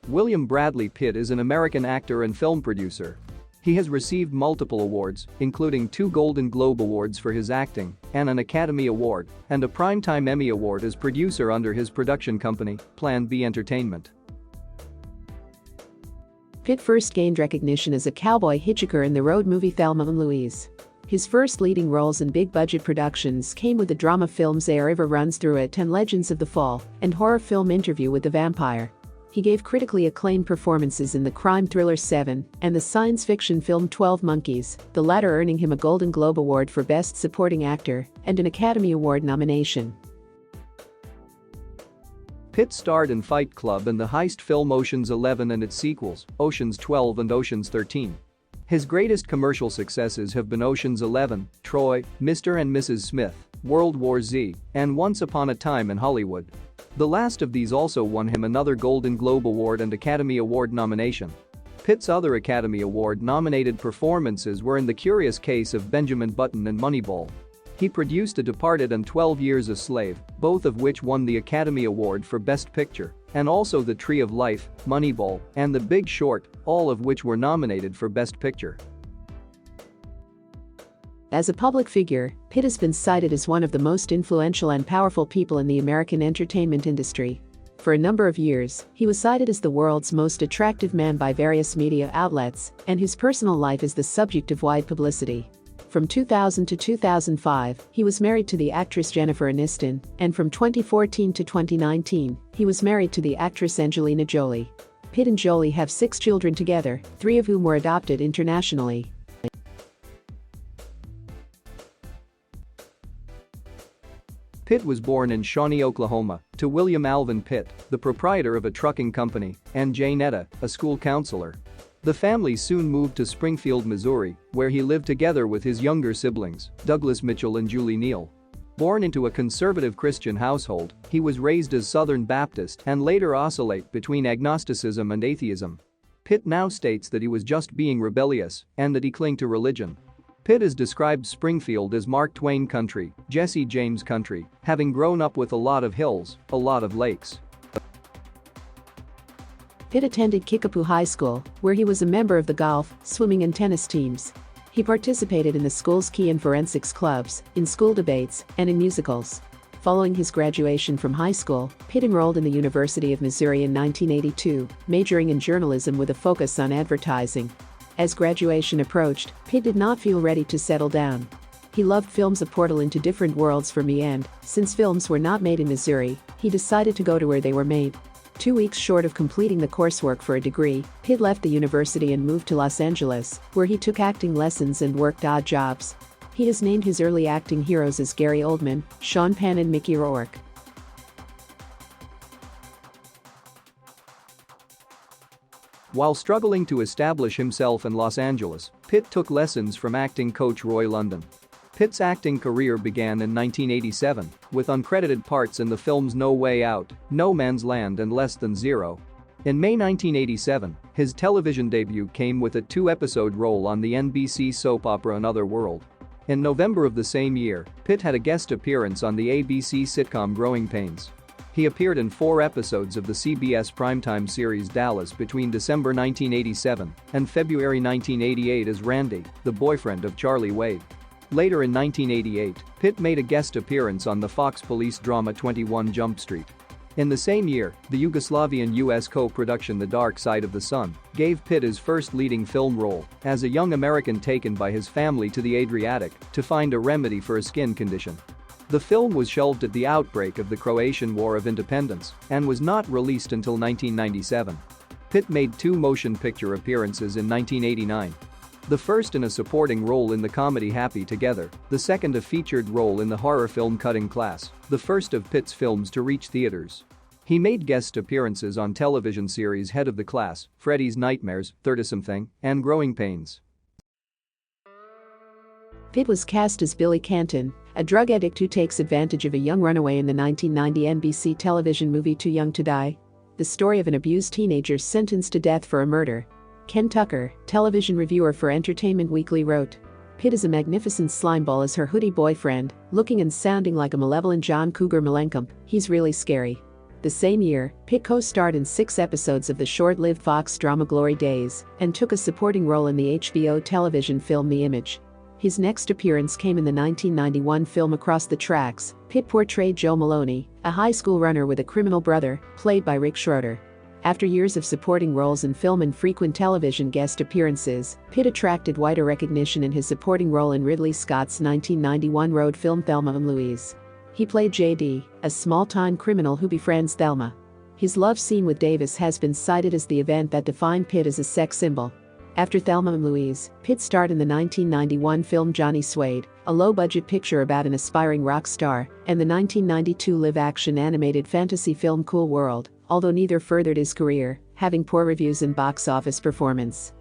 William Bradley Pitt is an American actor and film producer. He has received multiple awards, including 2 Golden Globe Awards for his acting and an Academy Award and a Primetime Emmy Award as producer under his production company, Plan B Entertainment. Pitt first gained recognition as a cowboy hitchhiker in the road movie Thelma and Louise. His first leading roles in big-budget productions came with the drama films A River Runs Through It and Legends of the Fall, and horror film Interview with the Vampire. He gave critically acclaimed performances in the crime thriller Seven and the science fiction film 12 Monkeys, the latter earning him a Golden Globe Award for Best Supporting Actor and an Academy Award nomination. Pitt starred in Fight Club and the heist film Ocean's 11 and its sequels, Ocean's 12 and Ocean's 13. His greatest commercial successes have been Ocean's 11, Troy, Mr. and Mrs. Smith, World War Z, and Once Upon a Time in Hollywood. The last of these also won him another Golden Globe Award and Academy Award nomination. Pitt's other Academy Award-nominated performances were in The Curious Case of Benjamin Button and Moneyball. He produced The Departed and 12 Years a Slave, both of which won the Academy Award for Best Picture, and also The Tree of Life, Moneyball, and The Big Short, all of which were nominated for Best Picture. As a public figure, Pitt has been cited as one of the most influential and powerful people in the American entertainment industry. For a number of years, he was cited as the world's most attractive man by various media outlets, and his personal life is the subject of wide publicity. From 2000 to 2005, he was married to the actress Jennifer Aniston, and from 2014 to 2019, he was married to the actress Angelina Jolie. Pitt and Jolie have 6 children together, 3 of whom were adopted internationally. Pitt was born in Shawnee, Oklahoma, to William Alvin Pitt, the proprietor of a trucking company, and Jane Etta, a school counselor. The family soon moved to Springfield, Missouri, where he lived together with his younger siblings, Douglas Mitchell and Julie Neal. Born into a conservative Christian household, he was raised as Southern Baptist and later oscillate between agnosticism and atheism. Pitt now states that he was just being rebellious and that he clung to religion. Pitt has described Springfield as Mark Twain country, Jesse James country, having grown up with a lot of hills, a lot of lakes. Pitt attended Kickapoo High School, where he was a member of the golf, swimming and tennis teams. He participated in the school's key and forensics clubs, in school debates, and in musicals. Following his graduation from high school, Pitt enrolled in the University of Missouri in 1982, majoring in journalism with a focus on advertising. As graduation approached, Pitt did not feel ready to settle down. He loved films, a portal into different worlds for me, and, since films were not made in Missouri, he decided to go to where they were made. 2 weeks short of completing the coursework for a degree, Pitt left the university and moved to Los Angeles, where he took acting lessons and worked odd jobs. He has named his early acting heroes as Gary Oldman, Sean Penn and Mickey Rourke. While struggling to establish himself in Los Angeles, Pitt took lessons from acting coach Roy London. Pitt's acting career began in 1987 with uncredited parts in the films No Way Out, No Man's Land and Less Than Zero. In May 1987, his television debut came with a 2-episode role on the NBC soap opera Another World. In November of the same year, Pitt had a guest appearance on the ABC sitcom Growing Pains. He appeared in 4 episodes of the CBS primetime series Dallas between December 1987 and February 1988 as Randy, the boyfriend of Charlie Wade. Later in 1988, Pitt made a guest appearance on the Fox police drama 21 Jump Street. In the same year, the Yugoslavian-US co-production The Dark Side of the Sun gave Pitt his first leading film role as a young American taken by his family to the Adriatic to find a remedy for a skin condition. The film was shelved at the outbreak of the Croatian War of Independence and was not released until 1997. Pitt made 2 motion picture appearances in 1989. The first in a supporting role in the comedy Happy Together, the second a featured role in the horror film Cutting Class, the first of Pitt's films to reach theaters. He made guest appearances on television series Head of the Class, Freddy's Nightmares, 30-something, and Growing Pains. Pitt was cast as Billy Canton, a drug addict who takes advantage of a young runaway in the 1990 NBC television movie Too Young to Die, the story of an abused teenager sentenced to death for a murder. Ken Tucker, television reviewer for Entertainment Weekly, wrote, Pitt is a magnificent slimeball as her hoodie boyfriend, looking and sounding like a malevolent John Cougar Mellencamp. He's really scary. The same year, Pitt co-starred in 6 episodes of the short-lived Fox drama Glory Days and took a supporting role in the HBO television film The Image. His next appearance came in the 1991 film Across the Tracks. Pitt portrayed Joe Maloney, a high school runner with a criminal brother, played by Rick Schroeder. After years of supporting roles in film and frequent television guest appearances, Pitt attracted wider recognition in his supporting role in Ridley Scott's 1991 road film Thelma and Louise. He played J.D., a small-time criminal who befriends Thelma. His love scene with Davis has been cited as the event that defined Pitt as a sex symbol. After Thelma and Louise, Pitt starred in the 1991 film Johnny Suede, a low-budget picture about an aspiring rock star, and the 1992 live-action animated fantasy film Cool World, although neither furthered his career, having poor reviews and box office performance.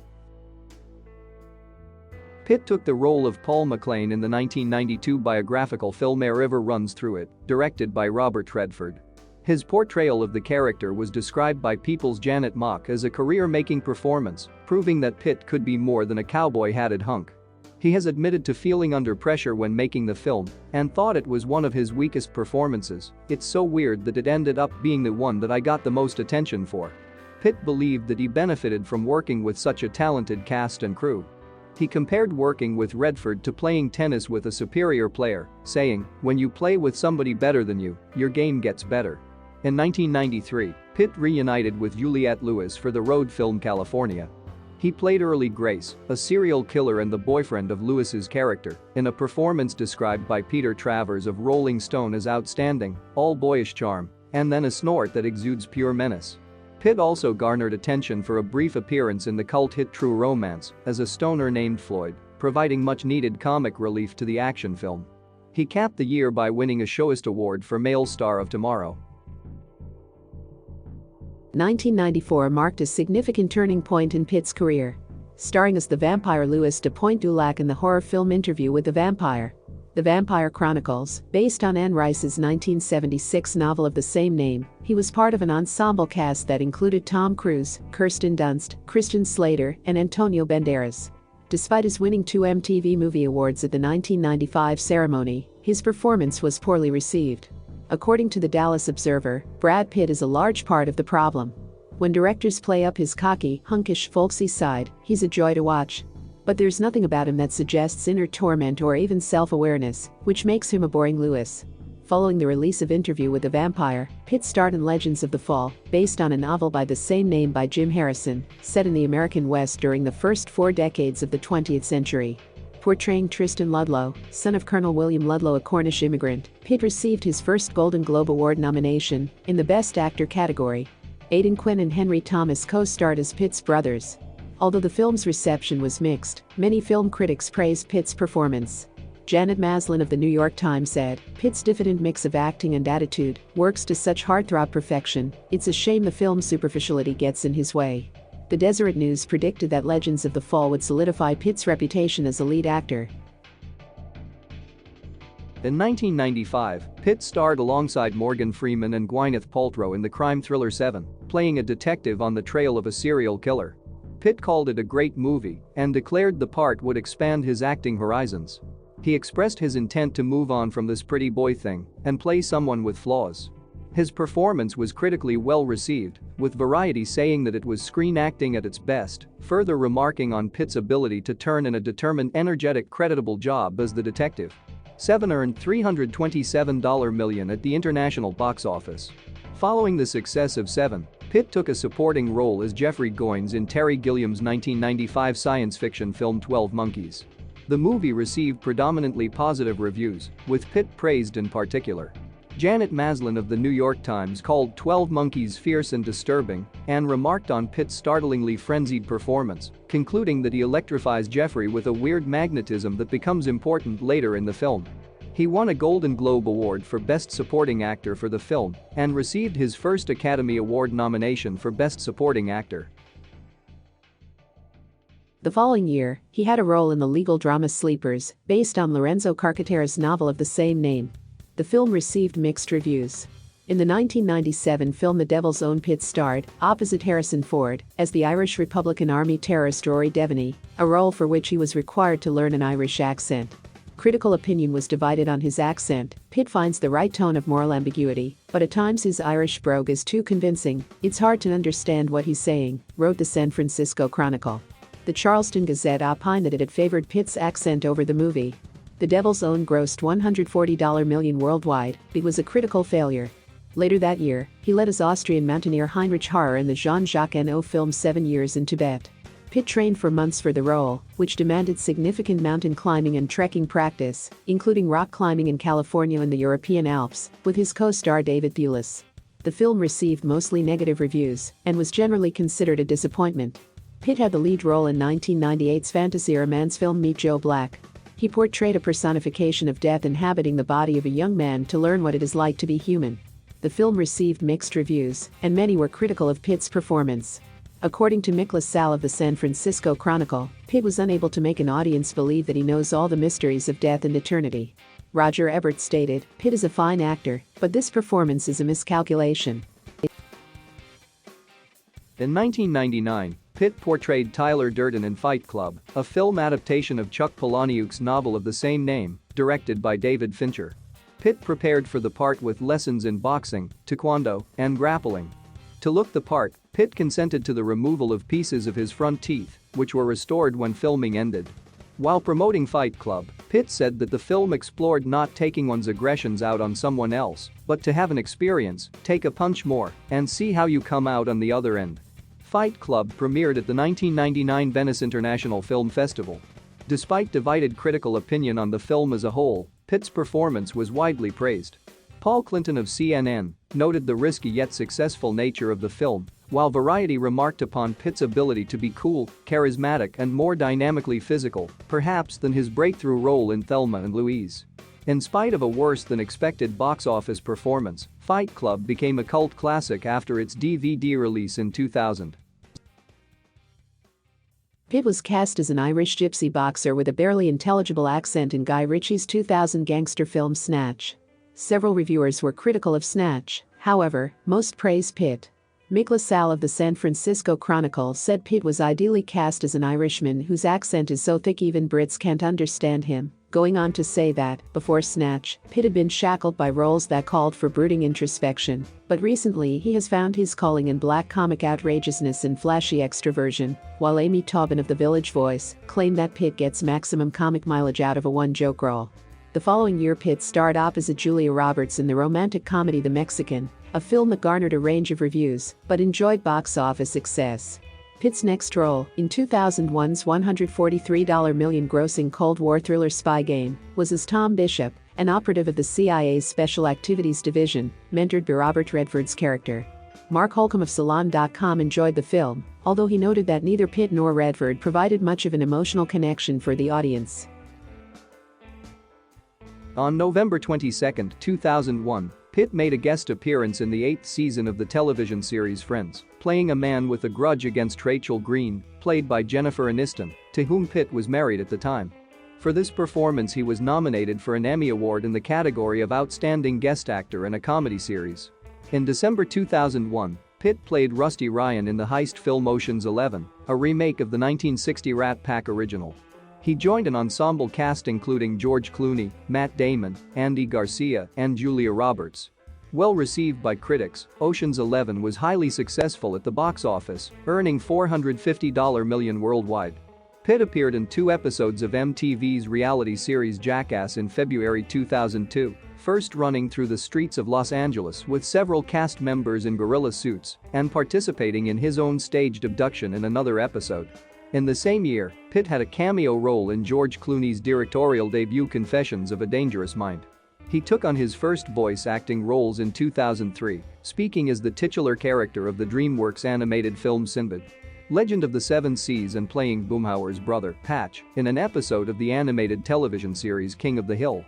Pitt took the role of Paul McLean in the 1992 biographical film A River Runs Through It, directed by Robert Redford. His portrayal of the character was described by People's Janet Mock as a career-making performance, proving that Pitt could be more than a cowboy-hatted hunk. He has admitted to feeling under pressure when making the film and thought it was one of his weakest performances. "It's so weird that it ended up being the one that I got the most attention for." Pitt believed that he benefited from working with such a talented cast and crew. He compared working with Redford to playing tennis with a superior player, saying, "When you play with somebody better than you, your game gets better." In 1993, Pitt reunited with Juliette Lewis for the road film California. He played Early Grace, a serial killer and the boyfriend of Lewis's character, in a performance described by Peter Travers of Rolling Stone as outstanding, all boyish charm, and then a snort that exudes pure menace. Pitt also garnered attention for a brief appearance in the cult hit True Romance as a stoner named Floyd, providing much-needed comic relief to the action film. He capped the year by winning a Showist Award for Male Star of Tomorrow. 1994 marked a significant turning point in Pitt's career. Starring as the vampire Louis de Pointe-Dulac in the horror film Interview with the Vampire. The Vampire Chronicles, based on Anne Rice's 1976 novel of the same name, he was part of an ensemble cast that included Tom Cruise, Kirsten Dunst, Christian Slater, and Antonio Banderas. Despite his winning 2 MTV Movie Awards at the 1995 ceremony, his performance was poorly received. According to the Dallas Observer, Brad Pitt is a large part of the problem. When directors play up his cocky, hunkish, folksy side, he's a joy to watch. But there's nothing about him that suggests inner torment or even self-awareness, which makes him a boring Louis. Following the release of Interview with the Vampire, Pitt starred in Legends of the Fall, based on a novel by the same name by Jim Harrison, set in the American West during the first 4 decades of the 20th century. Portraying Tristan Ludlow, son of Colonel William Ludlow, a Cornish immigrant, Pitt received his first Golden Globe Award nomination in the Best Actor category. Aidan Quinn and Henry Thomas co-starred as Pitt's brothers. Although the film's reception was mixed, many film critics praised Pitt's performance. Janet Maslin of the New York Times said, "Pitt's diffident mix of acting and attitude works to such heartthrob perfection, it's a shame the film's superficiality gets in his way." The Deseret News predicted that Legends of the Fall would solidify Pitt's reputation as a lead actor. In 1995, Pitt starred alongside Morgan Freeman and Gwyneth Paltrow in the crime thriller Seven, playing a detective on the trail of a serial killer. Pitt called it a great movie and declared the part would expand his acting horizons. He expressed his intent to move on from this pretty boy thing and play someone with flaws. His performance was critically well received, with Variety saying that it was screen acting at its best, further remarking on Pitt's ability to turn in a determined, energetic, creditable job as the detective. Seven earned $327 million at the international box office. Following the success of Seven, Pitt took a supporting role as Jeffrey Goins in Terry Gilliam's 1995 science fiction film 12 Monkeys. The movie received predominantly positive reviews, with Pitt praised in particular. Janet Maslin of the New York Times called 12 Monkeys fierce and disturbing and remarked on Pitt's startlingly frenzied performance, concluding that he electrifies Jeffrey with a weird magnetism that becomes important later in the film. He won a Golden Globe Award for Best Supporting Actor for the film and received his first Academy Award nomination for Best Supporting Actor. The following year, he had a role in the legal drama Sleepers, based on Lorenzo Carcaterra's novel of the same name. The film received mixed reviews. In the 1997 film The Devil's Own, Pitt starred, opposite Harrison Ford, as the Irish Republican Army terrorist Rory Devaney, a role for which he was required to learn an Irish accent. Critical opinion was divided on his accent. Pitt finds the right tone of moral ambiguity, but at times his Irish brogue is too convincing. It's hard to understand what he's saying, wrote the San Francisco Chronicle. The Charleston Gazette opined that it had favored Pitt's accent over the movie. The Devil's Own grossed $140 million worldwide. It was a critical failure. Later that year, he led as Austrian mountaineer Heinrich Harrer in the Jean-Jacques No film 7 Years in Tibet. Pitt trained for months for the role, which demanded significant mountain climbing and trekking practice, including rock climbing in California and the European Alps, with his co-star David Thewlis. The film received mostly negative reviews and was generally considered a disappointment. Pitt had the lead role in 1998's fantasy romance film Meet Joe Black. He portrayed a personification of death inhabiting the body of a young man to learn what it is like to be human. The film received mixed reviews, and many were critical of Pitt's performance. According to Miklas Sal of the San Francisco Chronicle, Pitt was unable to make an audience believe that he knows all the mysteries of death and eternity. Roger Ebert stated, "Pitt is a fine actor, but this performance is a miscalculation." In 1999, Pitt portrayed Tyler Durden in Fight Club, a film adaptation of Chuck Palahniuk's novel of the same name, directed by David Fincher. Pitt prepared for the part with lessons in boxing, taekwondo, and grappling. To look the part, Pitt consented to the removal of pieces of his front teeth, which were restored when filming ended. While promoting Fight Club, Pitt said that the film explored not taking one's aggressions out on someone else, but to have an experience, take a punch more, and see how you come out on the other end. Fight Club premiered at the 1999 Venice International Film Festival. Despite divided critical opinion on the film as a whole, Pitt's performance was widely praised. Paul Clinton of CNN noted the risky yet successful nature of the film, while Variety remarked upon Pitt's ability to be cool, charismatic and more dynamically physical, perhaps than his breakthrough role in Thelma and Louise. In spite of a worse-than-expected box office performance, Fight Club became a cult classic after its DVD release in 2000. Pitt was cast as an Irish gypsy boxer with a barely intelligible accent in Guy Ritchie's 2000 gangster film Snatch. Several reviewers were critical of Snatch, however, most praised Pitt. Miklas Sal of the San Francisco Chronicle said Pitt was ideally cast as an Irishman whose accent is so thick even Brits can't understand him, going on to say that, before Snatch, Pitt had been shackled by roles that called for brooding introspection, but recently he has found his calling in black comic outrageousness and flashy extroversion, while Amy Taubin of The Village Voice claimed that Pitt gets maximum comic mileage out of a one-joke role. The following year Pitt starred opposite Julia Roberts in the romantic comedy The Mexican, a film that garnered a range of reviews but enjoyed box office success. Pitt's next role, in 2001's $143 million grossing Cold War thriller Spy Game, was as Tom Bishop, an operative of the CIA's Special Activities Division, mentored by Robert Redford's character. Mark Holcomb of Salon.com enjoyed the film, although he noted that neither Pitt nor Redford provided much of an emotional connection for the audience. On November 22, 2001, Pitt made a guest appearance in the 8th season of the television series Friends, playing a man with a grudge against Rachel Green, played by Jennifer Aniston, to whom Pitt was married at the time. For this performance he was nominated for an Emmy Award in the category of Outstanding Guest Actor in a Comedy Series. In December 2001, Pitt played Rusty Ryan in the heist film Ocean's 11, a remake of the 1960 Rat Pack original. He joined an ensemble cast including George Clooney, Matt Damon, Andy Garcia, and Julia Roberts. Well received by critics, Ocean's 11 was highly successful at the box office, earning $450 million worldwide. Pitt appeared in 2 episodes of MTV's reality series Jackass in February 2002, first running through the streets of Los Angeles with several cast members in gorilla suits and participating in his own staged abduction in another episode. In the same year, Pitt had a cameo role in George Clooney's directorial debut Confessions of a Dangerous Mind. He took on his first voice acting roles in 2003, speaking as the titular character of the DreamWorks animated film Sinbad. Legend of the Seven Seas and playing Boomhauer's brother, Patch, in an episode of the animated television series King of the Hill.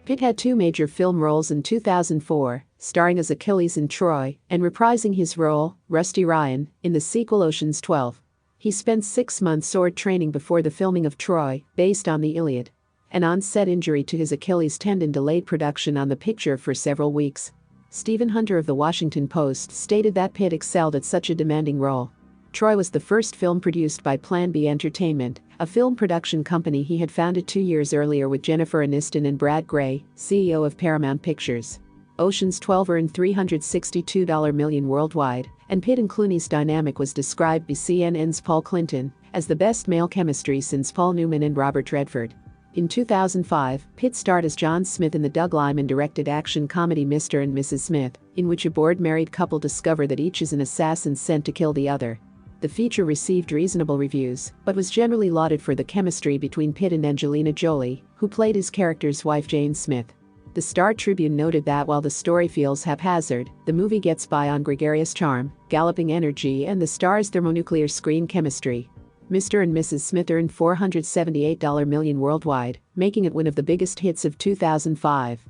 Pitt had 2 major film roles in 2004, starring as Achilles in Troy and reprising his role, Rusty Ryan, in the sequel Ocean's 12. He spent 6 months sword training before the filming of Troy, based on the Iliad. An on-set injury to his Achilles tendon delayed production on the picture for several weeks. Stephen Hunter of The Washington Post stated that Pitt excelled at such a demanding role. Troy was the first film produced by Plan B Entertainment a film production company he had founded 2 years earlier with Jennifer Aniston and Brad Gray, CEO of Paramount Pictures. Ocean's 12 earned $362 million worldwide, and Pitt and Clooney's dynamic was described by CNN's Paul Clinton as the best male chemistry since Paul Newman and Robert Redford. In 2005, Pitt starred as John Smith in the Doug Liman-directed action comedy Mr. and Mrs. Smith, in which a bored married couple discover that each is an assassin sent to kill the other. The feature received reasonable reviews, but was generally lauded for the chemistry between Pitt and Angelina Jolie, who played his character's wife Jane Smith. The Star Tribune noted that while the story feels haphazard, the movie gets by on gregarious charm, galloping energy, and the star's thermonuclear screen chemistry. Mr. and Mrs. Smith earned $478 million worldwide, making it one of the biggest hits of 2005.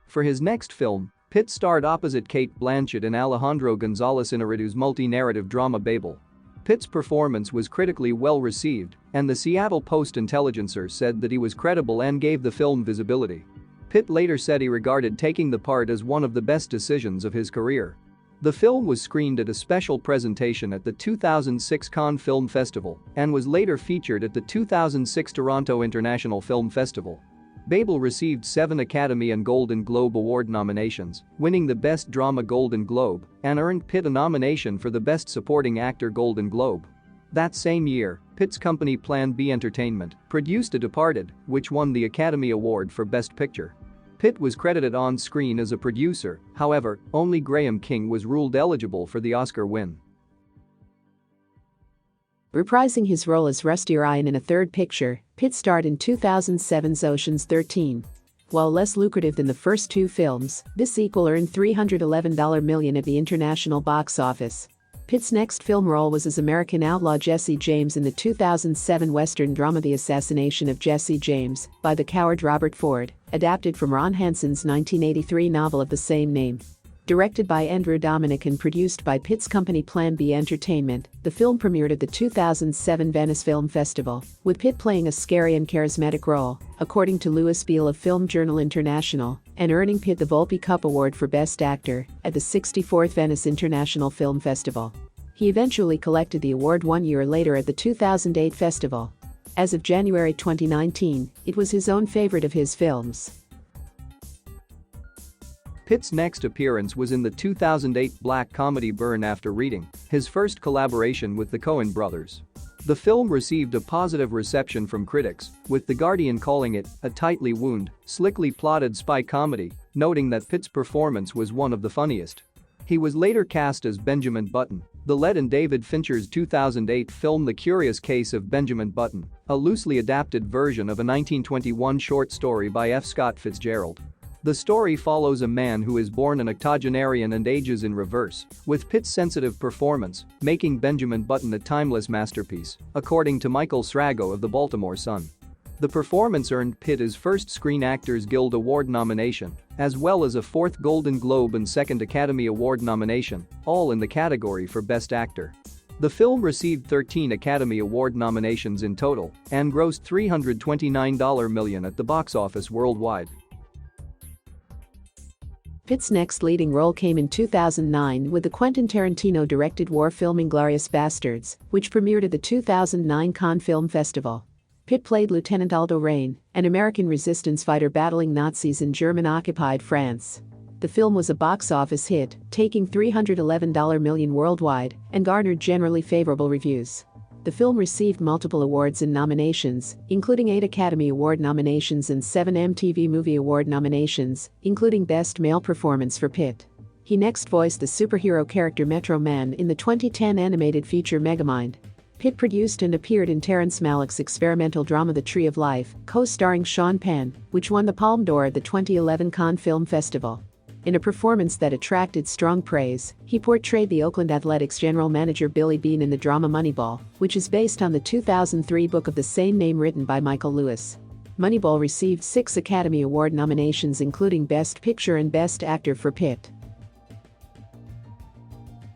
For his next film, Pitt starred opposite Cate Blanchett and Alejandro González Iñárritu's multi-narrative drama Babel. Pitt's performance was critically well received, and the Seattle Post-Intelligencer said that he was credible and gave the film visibility. Pitt later said he regarded taking the part as one of the best decisions of his career. The film was screened at a special presentation at the 2006 Cannes Film Festival and was later featured at the 2006 Toronto International Film Festival. Babel received 7 Academy and Golden Globe Award nominations, winning the Best Drama Golden Globe, and earned Pitt a nomination for the Best Supporting Actor Golden Globe. That same year, Pitt's company Plan B Entertainment produced A Departed, which won the Academy Award for Best Picture. Pitt was credited on screen as a producer, however, only Graham King was ruled eligible for the Oscar win. Reprising his role as Rusty Ryan in a third picture, Pitt starred in 2007's Ocean's 13. While less lucrative than the first 2 films, this sequel earned $311 million at the international box office. Pitt's next film role was as American outlaw Jesse James in the 2007 Western drama The Assassination of Jesse James by the coward Robert Ford, adapted from Ron Hansen's 1983 novel of the same name. Directed by Andrew Dominic and produced by Pitt's company Plan B Entertainment, the film premiered at the 2007 Venice Film Festival, with Pitt playing a scary and charismatic role, according to Louis Beale of Film Journal International, and earning Pitt the Volpe Cup Award for Best Actor at the 64th Venice International Film Festival. He eventually collected the award 1 year later at the 2008 festival. As of January 2019, it was his own favorite of his films. Pitt's next appearance was in the 2008 black comedy Burn After Reading, his first collaboration with the Coen brothers. The film received a positive reception from critics, with The Guardian calling it a tightly wound, slickly plotted spy comedy, noting that Pitt's performance was one of the funniest. He was later cast as Benjamin Button, the lead in David Fincher's 2008 film The Curious Case of Benjamin Button, a loosely adapted version of a 1921 short story by F. Scott Fitzgerald. The story follows a man who is born an octogenarian and ages in reverse, with Pitt's sensitive performance making Benjamin Button a timeless masterpiece, according to Michael Srago of the Baltimore Sun. The performance earned Pitt his first Screen Actors Guild Award nomination, as well as a 4th Golden Globe and 2nd Academy Award nomination, all in the category for Best Actor. The film received 13 Academy Award nominations in total and grossed $329 million at the box office worldwide. Pitt's next leading role came in 2009 with the Quentin Tarantino-directed war film Inglourious Basterds, which premiered at the 2009 Cannes Film Festival. Pitt played Lieutenant Aldo Rain, an American resistance fighter battling Nazis in German-occupied France. The film was a box office hit, taking $311 million worldwide, and garnered generally favorable reviews. The film received multiple awards and nominations, including 8 Academy Award nominations and 7 MTV Movie Award nominations, including Best Male Performance for Pitt. He next voiced the superhero character Metro Man in the 2010 animated feature Megamind. Pitt produced and appeared in Terrence Malick's experimental drama The Tree of Life, co-starring Sean Penn, which won the Palme d'Or at the 2011 Cannes Film Festival. In a performance that attracted strong praise, he portrayed the Oakland Athletics general manager Billy Beane in the drama Moneyball, which is based on the 2003 book of the same name written by Michael Lewis. Moneyball received 6 Academy Award nominations including Best Picture and Best Actor for Pitt.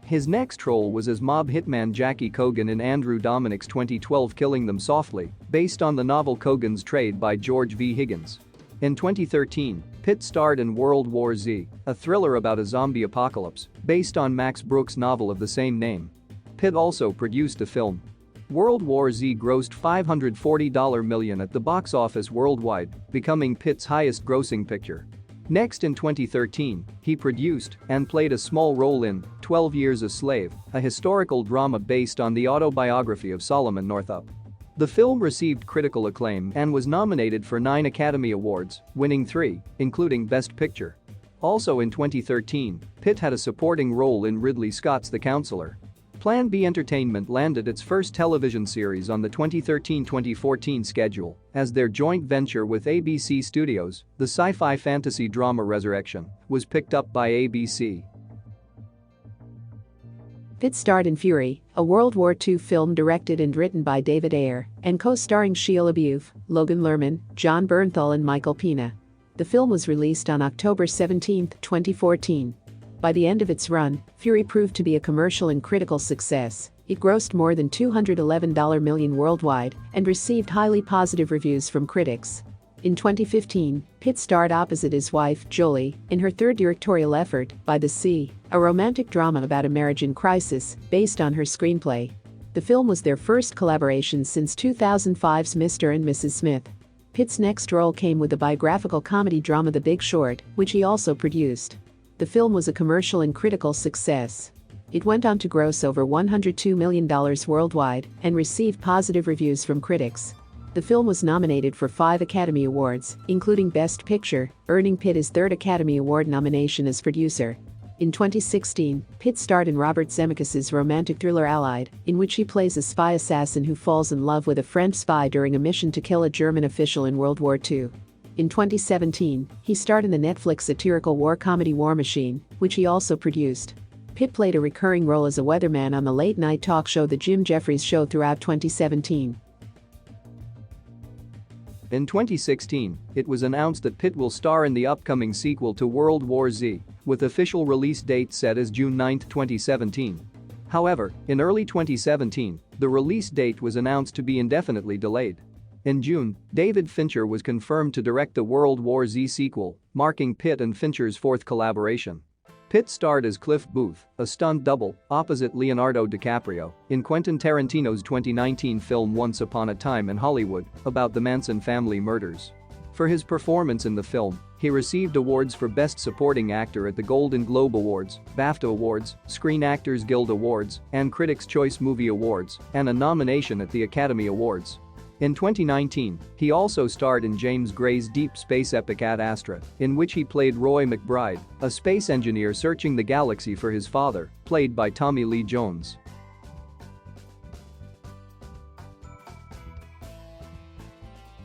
His next role was as mob hitman Jackie Cogan in Andrew Dominic's 2012 Killing Them Softly, based on the novel Cogan's Trade by George V. Higgins. In 2013, Pitt starred in World War Z, a thriller about a zombie apocalypse, based on Max Brooks' novel of the same name. Pitt also produced the film. World War Z grossed $540 million at the box office worldwide, becoming Pitt's highest-grossing picture. Next in 2013, he produced and played a small role in 12 Years a Slave, a historical drama based on the autobiography of Solomon Northup. The film received critical acclaim and was nominated for 9 Academy Awards, winning 3, including Best Picture. Also in 2013, Pitt had a supporting role in Ridley Scott's The Counselor. Plan B Entertainment landed its first television series on the 2013-2014 schedule as their joint venture with ABC Studios, the sci-fi fantasy drama Resurrection, was picked up by ABC. Pitt starred in Fury, a World War II film directed and written by David Ayer and co-starring Shia LaBeouf, Logan Lerman, John Bernthal and Michael Pena. The film was released on October 17, 2014. By the end of its run, Fury proved to be a commercial and critical success. It grossed more than $211 million worldwide and received highly positive reviews from critics. In 2015, Pitt starred opposite his wife, Jolie, in her third directorial effort, By the Sea, a romantic drama about a marriage in crisis, based on her screenplay. The film was their first collaboration since 2005's Mr. and Mrs. Smith. Pitt's next role came with the biographical comedy drama The Big Short, which he also produced. The film was a commercial and critical success. It went on to gross over $102 million worldwide and received positive reviews from critics. The film was nominated for 5 Academy Awards, including Best Picture, earning Pitt his 3rd Academy Award nomination as producer. In 2016, Pitt starred in Robert Zemeckis' romantic thriller Allied, in which he plays a spy assassin who falls in love with a French spy during a mission to kill a German official in World War II. In 2017, he starred in the Netflix satirical war comedy War Machine, which he also produced. Pitt played a recurring role as a weatherman on the late-night talk show The Jim Jeffries Show throughout 2017. In 2016, it was announced that Pitt will star in the upcoming sequel to World War Z, with official release date set as June 9, 2017. However, in early 2017, the release date was announced to be indefinitely delayed. In June, David Fincher was confirmed to direct the World War Z sequel, marking Pitt and Fincher's 4th collaboration. Pitt starred as Cliff Booth, a stunt double, opposite Leonardo DiCaprio, in Quentin Tarantino's 2019 film Once Upon a Time in Hollywood, about the Manson family murders. For his performance in the film, he received awards for Best Supporting Actor at the Golden Globe Awards, BAFTA Awards, Screen Actors Guild Awards, and Critics' Choice Movie Awards, and a nomination at the Academy Awards. In 2019, he also starred in James Gray's deep space epic Ad Astra, in which he played Roy McBride, a space engineer searching the galaxy for his father, played by Tommy Lee Jones.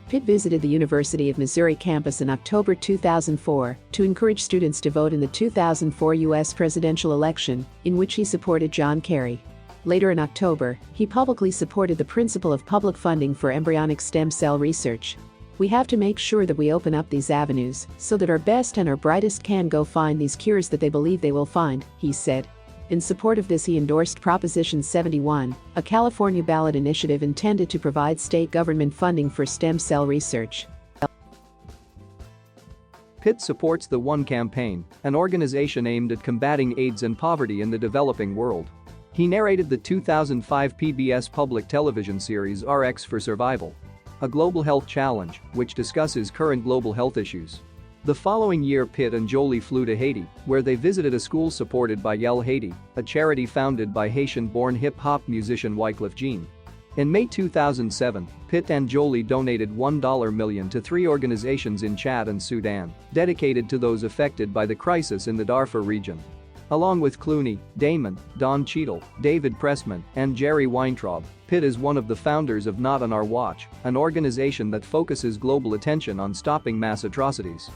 Pitt visited the University of Missouri campus in October 2004 to encourage students to vote in the 2004 U.S. presidential election, in which he supported John Kerry. Later in October, he publicly supported the principle of public funding for embryonic stem cell research. We have to make sure that we open up these avenues so that our best and our brightest can go find these cures that they believe they will find, he said. In support of this, he endorsed Proposition 71, a California ballot initiative intended to provide state government funding for stem cell research. Pitt supports the One Campaign, an organization aimed at combating AIDS and poverty in the developing world. He narrated the 2005 PBS public television series RX for Survival, a global health challenge which discusses current global health issues. The following year, Pitt and Jolie flew to Haiti, where they visited a school supported by Yell Haiti, a charity founded by Haitian-born hip-hop musician Wyclef Jean. In May 2007, Pitt and Jolie donated $1 million to 3 organizations in Chad and Sudan, dedicated to those affected by the crisis in the Darfur region. Along with Clooney, Damon, Don Cheadle, David Pressman, and Jerry Weintraub, Pitt is one of the founders of Not on Our Watch, an organization that focuses global attention on stopping mass atrocities.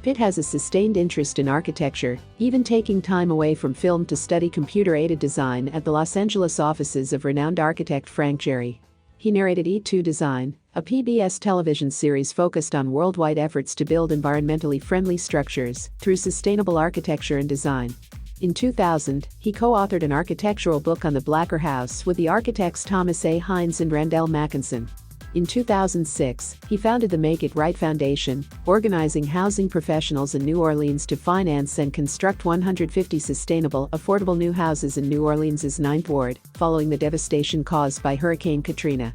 Pitt has a sustained interest in architecture, even taking time away from film to study computer-aided design at the Los Angeles offices of renowned architect Frank Gehry. He narrated E2 Design, a PBS television series focused on worldwide efforts to build environmentally friendly structures through sustainable architecture and design. In 2000, he co-authored an architectural book on the Blacker House with the architects Thomas A. Hines and Randell Mackinson. In 2006, he founded the Make It Right Foundation, organizing housing professionals in New Orleans to finance and construct 150 sustainable, affordable new houses in New Orleans' 9th Ward, following the devastation caused by Hurricane Katrina.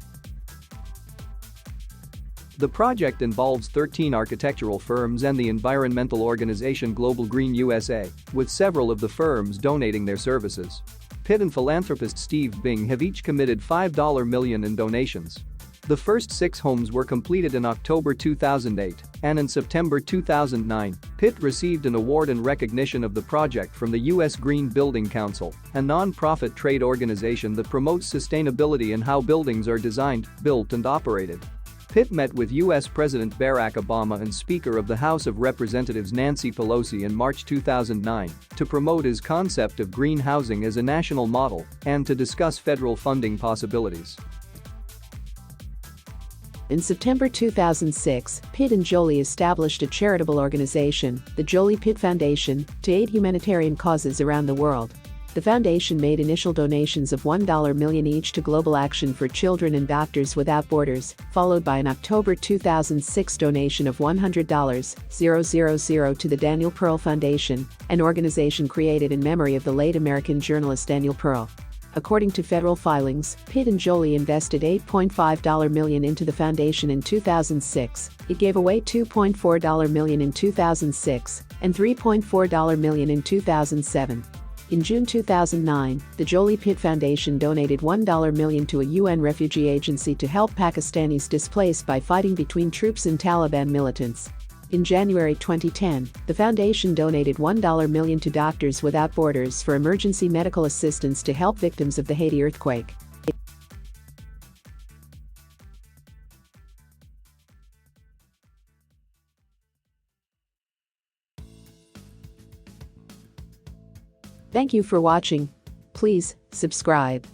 The project involves 13 architectural firms and the environmental organization Global Green USA, with several of the firms donating their services. Pitt and philanthropist Steve Bing have each committed $5 million in donations. The first 6 homes were completed in October 2008, and in September 2009, Pitt received an award in recognition of the project from the U.S. Green Building Council, a non-profit trade organization that promotes sustainability in how buildings are designed, built and operated. Pitt met with U.S. President Barack Obama and Speaker of the House of Representatives Nancy Pelosi in March 2009 to promote his concept of green housing as a national model and to discuss federal funding possibilities. In September 2006, Pitt and Jolie established a charitable organization, the Jolie-Pitt Foundation, to aid humanitarian causes around the world. The foundation made initial donations of $1 million each to Global Action for Children and Doctors Without Borders, followed by an October 2006 donation of $100,000 to the Daniel Pearl Foundation, an organization created in memory of the late American journalist Daniel Pearl. According to federal filings, Pitt and Jolie invested $8.5 million into the foundation in 2006. It gave away $2.4 million in 2006 and $3.4 million in 2007. In June 2009, the Jolie-Pitt Foundation donated $1 million to a UN refugee agency to help Pakistanis displaced by fighting between troops and Taliban militants. In January 2010, the foundation donated $1 million to Doctors Without Borders for emergency medical assistance to help victims of the Haiti earthquake. Thank you for watching. Please subscribe.